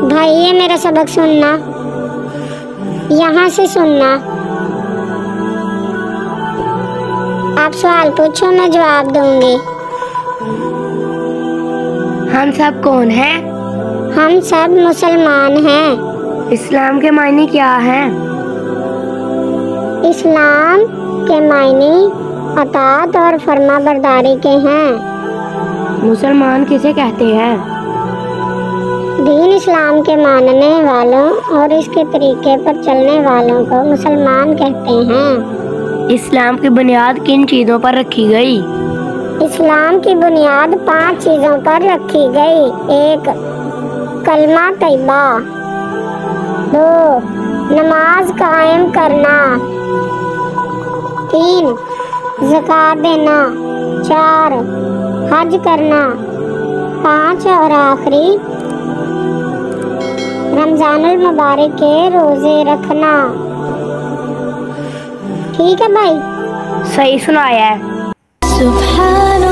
भाई ये मेरा सबक सुनना, यहाँ से सुनना। आप सवाल पूछो, मैं जवाब दूंगी। हम सब कौन हैं? हम सब मुसलमान हैं। इस्लाम के मायने क्या हैं? इस्लाम के मायने अताअत और फर्माबरदारी के हैं। मुसलमान किसे कहते हैं? दीन इस्लाम के मानने वालों और इसके तरीके पर चलने वालों को मुसलमान कहते हैं। इस्लाम की बुनियाद किन चीज़ों पर रखी गई? इस्लाम की बुनियाद 5 चीज़ों पर रखी गई। 1. कलमा तैयबा। 2. नमाज कायम करना। 3. ज़कात देना। 4. हज करना। 5 और आखिरी रमजानुल मुबारक के रोजे रखना। ठीक है भाई? सही सुनाया है। सुभान